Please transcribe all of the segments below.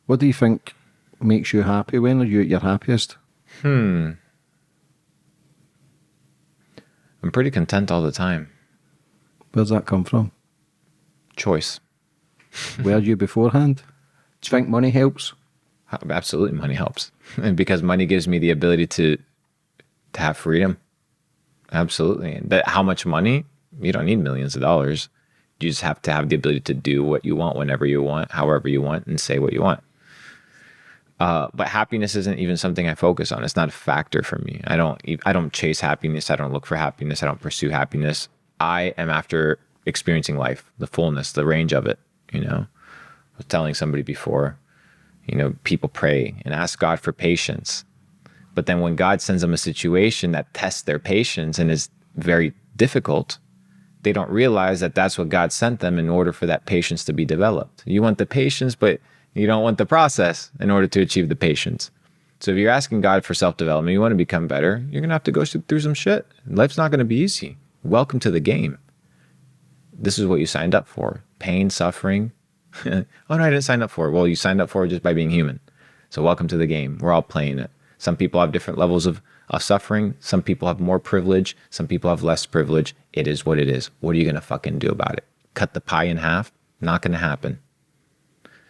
What do you think makes you happy? When are you at your happiest? I'm pretty content all the time. Where's that come from? Choice. Were you beforehand? Do you think money helps? Absolutely, money helps. And because money gives me the ability to have freedom. Absolutely. That how much money? You don't need millions of dollars. You just have to have the ability to do what you want, whenever you want, however you want, and say what you want. But happiness isn't even something I focus on. It's not a factor for me. I don't chase happiness. I don't look for happiness. I don't pursue happiness. I am after experiencing life, the fullness, the range of it. You know, I was telling somebody before, you know, people pray and ask God for patience. But then when God sends them a situation that tests their patience and is very difficult, they don't realize that that's what God sent them in order for that patience to be developed. You want the patience, but you don't want the process in order to achieve the patience. So if you're asking God for self-development, you want to become better, you're going to have to go through some shit. Life's not going to be easy. Welcome to the game. This is what you signed up for. Pain, suffering. Oh no, I didn't sign up for it. Well, you signed up for it just by being human. So welcome to the game. We're all playing it. Some people have different levels of suffering. Some people have more privilege. Some people have less privilege. It is what it is. What are you going to fucking do about it? Cut the pie in half? Not going to happen.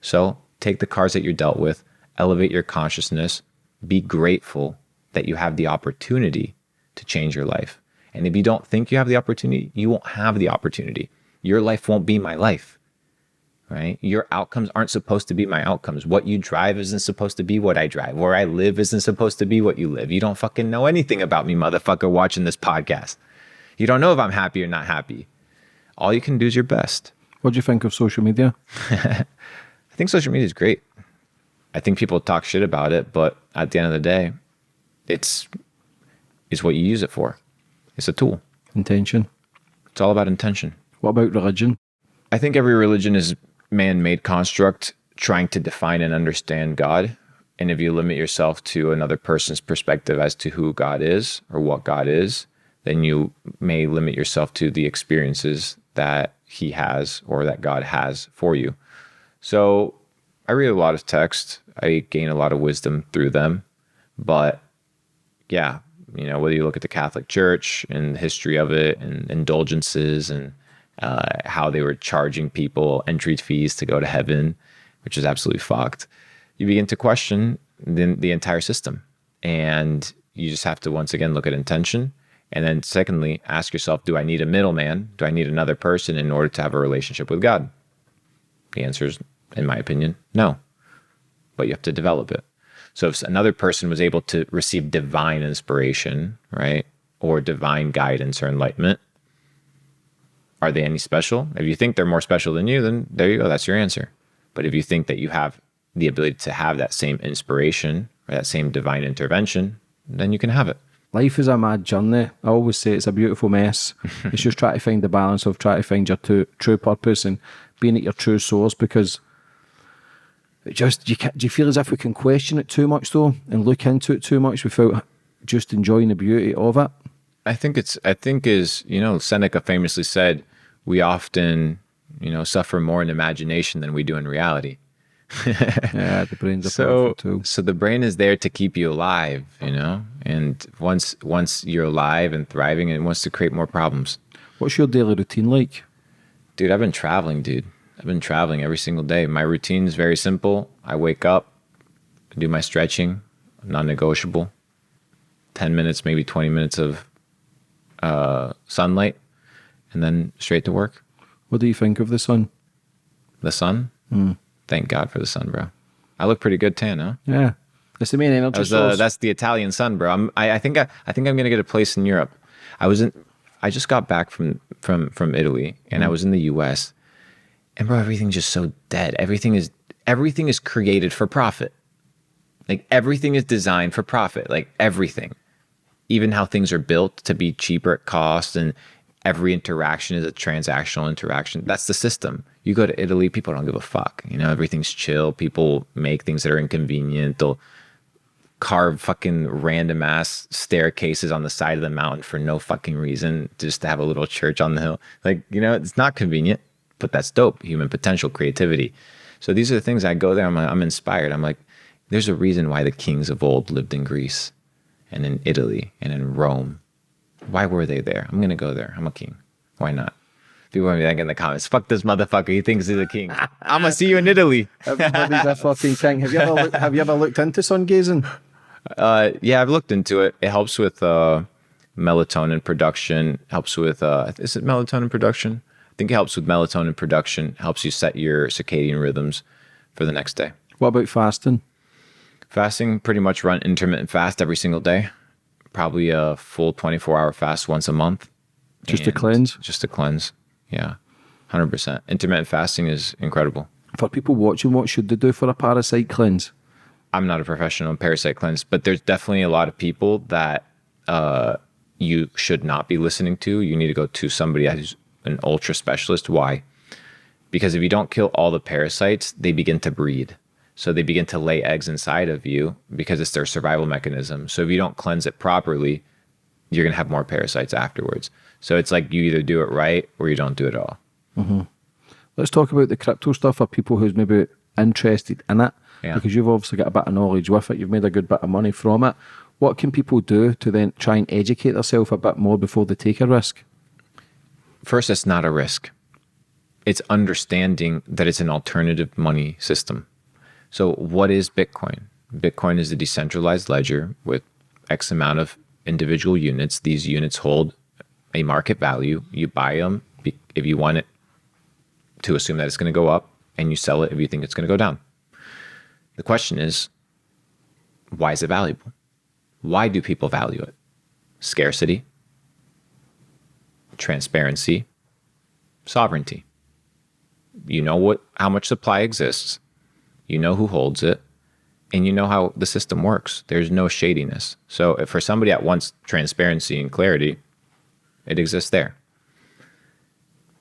So take the cards that you're dealt with, elevate your consciousness, be grateful that you have the opportunity to change your life. And if you don't think you have the opportunity, you won't have the opportunity. Your life won't be my life, right? Your outcomes aren't supposed to be my outcomes. What you drive isn't supposed to be what I drive. Where I live isn't supposed to be what you live. You don't fucking know anything about me, motherfucker, watching this podcast. You don't know if I'm happy or not happy. All you can do is your best. What do you think of social media? I think social media is great. I think people talk shit about it, but at the end of the day, it's what you use it for. It's a tool. Intention. It's all about intention. What about religion? I think every religion is man-made construct trying to define and understand God. And if you limit yourself to another person's perspective as to who God is or what God is, then you may limit yourself to the experiences that he has or that God has for you. So I read a lot of text. I gain a lot of wisdom through them. But yeah, you know, whether you look at the Catholic Church and the history of it and indulgences and how they were charging people entry fees to go to heaven, which is absolutely fucked, you begin to question the entire system. And you just have to, once again, look at intention. And then secondly, ask yourself, do I need a middleman? Do I need another person in order to have a relationship with God? The answer is, in my opinion, no. But you have to develop it. So if another person was able to receive divine inspiration, right, or divine guidance or enlightenment, are they any special? If you think they're more special than you, then there you go. That's your answer. But if you think that you have the ability to have that same inspiration or that same divine intervention, then you can have it. Life is a mad journey. I always say it's a beautiful mess. It's just trying to find the balance of trying to find your true purpose and being at your true source, because it just, do you feel as if we can question it too much though and look into it too much without just enjoying the beauty of it? I think you know, Seneca famously said, we often, you know, suffer more in imagination than we do in reality. Yeah, the brain's a powerful tool. So the brain is there to keep you alive, you know, and once you're alive and thriving, it wants to create more problems. What's your daily routine like? Dude, I've been traveling every single day. My routine is very simple. I wake up, do my stretching, non-negotiable, 10 minutes, maybe 20 minutes of sunlight, and then straight to work. What do you think of the sun? The sun? Thank God for the sun, bro. I look pretty good tan, huh? Yeah, it's the main energy source. That's the Italian sun, bro. I think I'm gonna get a place in Europe. I just got back from Italy, and I was in the US, and bro, everything's just so dead. Everything is created for profit. Like everything is designed for profit. Like everything, even how things are built to be cheaper at cost, and every interaction is a transactional interaction. That's the system. You go to Italy, people don't give a fuck. You know, everything's chill. People make things that are inconvenient. They'll carve fucking random ass staircases on the side of the mountain for no fucking reason, just to have a little church on the hill. Like, you know, it's not convenient, but that's dope. Human potential, creativity. So these are the things I go there. I'm inspired. I'm like, there's a reason why the kings of old lived in Greece and in Italy and in Rome. Why were they there? I'm going to go there. I'm a king. Why not? People are like in the comments, fuck this motherfucker. He thinks he's a king. I'm going to see you in Italy. Everybody's a fucking king. Have you ever looked into sun gazing? Yeah, I've looked into it. It helps with melatonin production. Helps with, is it melatonin production? I think it helps with melatonin production. Helps you set your circadian rhythms for the next day. What about fasting? Fasting, pretty much run intermittent fast every single day. Probably a full 24-hour fast once a month. Just to cleanse? Just to cleanse. Yeah, 100%. Intermittent fasting is incredible. For people watching, what should they do for a parasite cleanse? I'm not a professional in parasite cleanse, but there's definitely a lot of people that you should not be listening to. You need to go to somebody who's an ultra specialist. Why? Because if you don't kill all the parasites, they begin to breed. So they begin to lay eggs inside of you because it's their survival mechanism. So if you don't cleanse it properly, you're going to have more parasites afterwards. So it's like you either do it right or you don't do it at all. Mm-hmm. Let's talk about the crypto stuff for people who's maybe interested in it. Yeah. Because you've obviously got a bit of knowledge with it. You've made a good bit of money from it. What can people do to then try and educate themselves a bit more before they take a risk? First, it's not a risk. It's understanding that it's an alternative money system. So what is Bitcoin? Bitcoin is a decentralized ledger with X amount of individual units. These units hold a market value. You buy them if you want it to assume that it's going to go up, and you sell it if you think it's going to go down. The question is, why is it valuable? Why do people value it? Scarcity, transparency, sovereignty. You know how much supply exists. You know who holds it, and you know how the system works. There's no shadiness. So if for somebody that wants transparency and clarity, it exists there.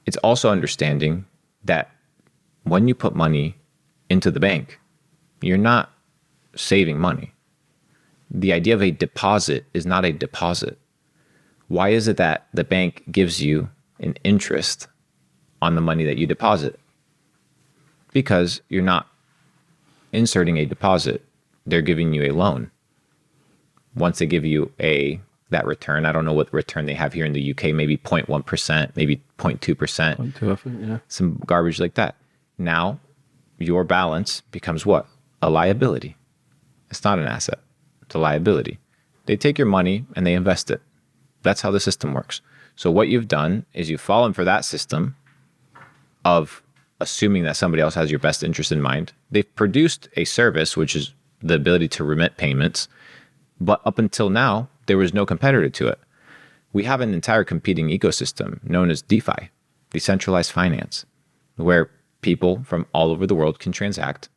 It's also understanding that when you put money into the bank, you're not saving money. The idea of a deposit is not a deposit. Why is it that the bank gives you an interest on the money that you deposit? Because you're not inserting a deposit. They're giving you a loan. Once they give you that return, I don't know what return they have here in the UK, maybe 0.1%, maybe 0.2%. 0.2, I think, yeah. Some garbage like that. Now, your balance becomes what? A liability. It's not an asset. It's a liability. They take your money and they invest it. That's how the system works. So what you've done is you've fallen for that system of assuming that somebody else has your best interest in mind. They've produced a service, which is the ability to remit payments. But up until now, there was no competitor to it. We have an entire competing ecosystem known as DeFi, decentralized finance, where people from all over the world can transact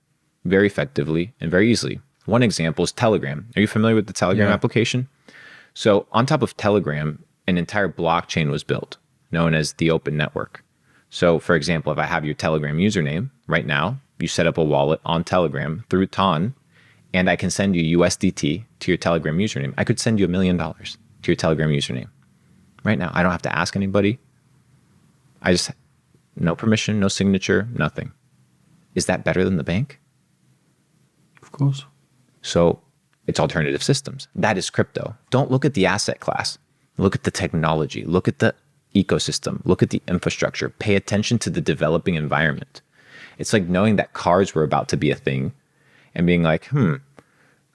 very effectively and very easily. One example is Telegram. Are you familiar with the Telegram application? So on top of Telegram, an entire blockchain was built known as the Open Network. So for example, if I have your Telegram username right now, you set up a wallet on Telegram through TON, and I can send you USDT to your Telegram username. I could send you $1 million to your Telegram username right now. I don't have to ask anybody. I just, no permission, no signature, nothing. Is that better than the bank? Of course. So it's alternative systems. That is crypto. Don't look at the asset class. Look at the technology. Look at the ecosystem. Look at the infrastructure. Pay attention to the developing environment. It's like knowing that cars were about to be a thing and being like,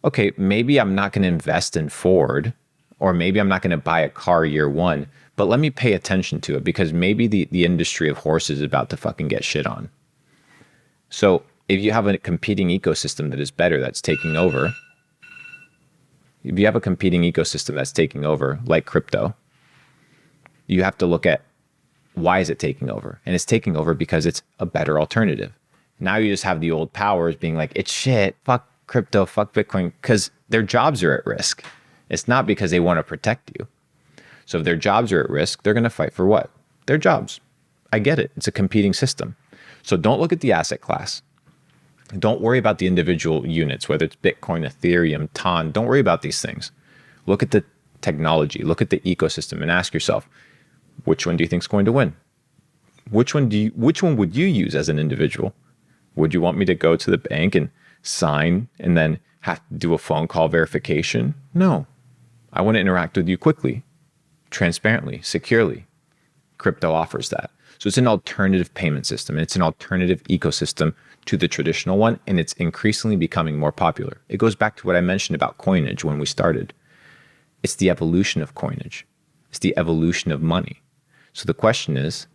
okay, maybe I'm not going to invest in Ford, or maybe I'm not going to buy a car year one, but let me pay attention to it because maybe the industry of horses is about to fucking get shit on. So if you have a competing ecosystem that is better, that's taking over, if you have a competing ecosystem that's taking over, like crypto, you have to look at why is it taking over? And it's taking over because it's a better alternative. Now you just have the old powers being like, it's shit, fuck crypto, fuck Bitcoin, because their jobs are at risk. It's not because they want to protect you. So if their jobs are at risk, they're going to fight for what? Their jobs. I get it. It's a competing system. So don't look at the asset class. Don't worry about the individual units, whether it's Bitcoin, Ethereum, TON. Don't worry about these things. Look at the technology. Look at the ecosystem and ask yourself, which one do you think is going to win? Which one would you use as an individual? Would you want me to go to the bank and sign and then have to do a phone call verification? No. I want to interact with you quickly, transparently, securely. Crypto offers that. So it's an alternative payment system. It's an alternative ecosystem to the traditional one, and it's increasingly becoming more popular. It goes back to what I mentioned about coinage when we started. It's the evolution of coinage. It's the evolution of money. So the question is,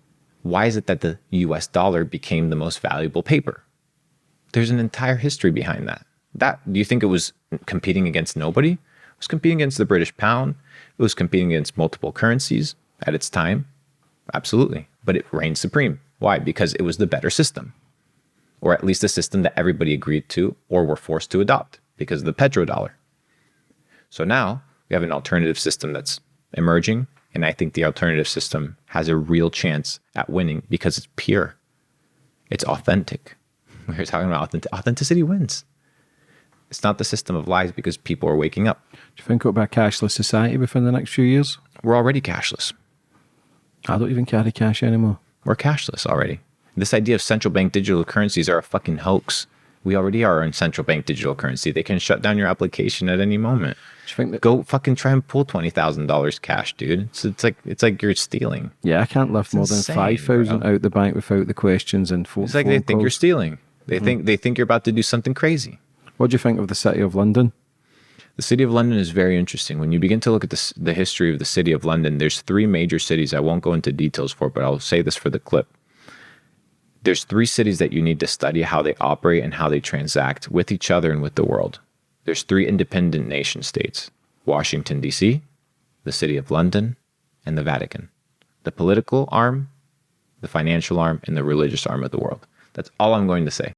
why is it that the US dollar became the most valuable paper? There's an entire history behind that. Do you think it was competing against nobody? It was competing against the British pound. It was competing against multiple currencies at its time. Absolutely. But it reigned supreme. Why? Because it was the better system, or at least a system that everybody agreed to or were forced to adopt because of the petrodollar. So now we have an alternative system that's emerging. And I think the alternative system has a real chance at winning because it's pure. It's authentic. We're talking about authenticity wins. It's not the system of lies because people are waking up. Do you think it'll be a cashless society within the next few years? We're already cashless. I don't even carry cash anymore. We're cashless already. This idea of central bank digital currencies are a fucking hoax. We already are in central bank digital currency. They can shut down your application at any moment. Do you think that, Go fucking try and pull $20,000 cash, dude. It's like you're stealing. yeah, I can't lift more than insane, 5,000 bro. out the bank without the questions and It's like they think you're stealing. They think you're about to do something crazy. What do you think of the City of London? The City of London is very interesting. When you begin to look at the history of the City of London, there's 3 major cities. I won't go into details for, but I'll say this for the clip. There's 3 cities that you need to study how they operate and how they transact with each other and with the world. There's 3 independent nation states: Washington, D.C., the City of London, and the Vatican. The political arm, the financial arm, and the religious arm of the world. That's all I'm going to say.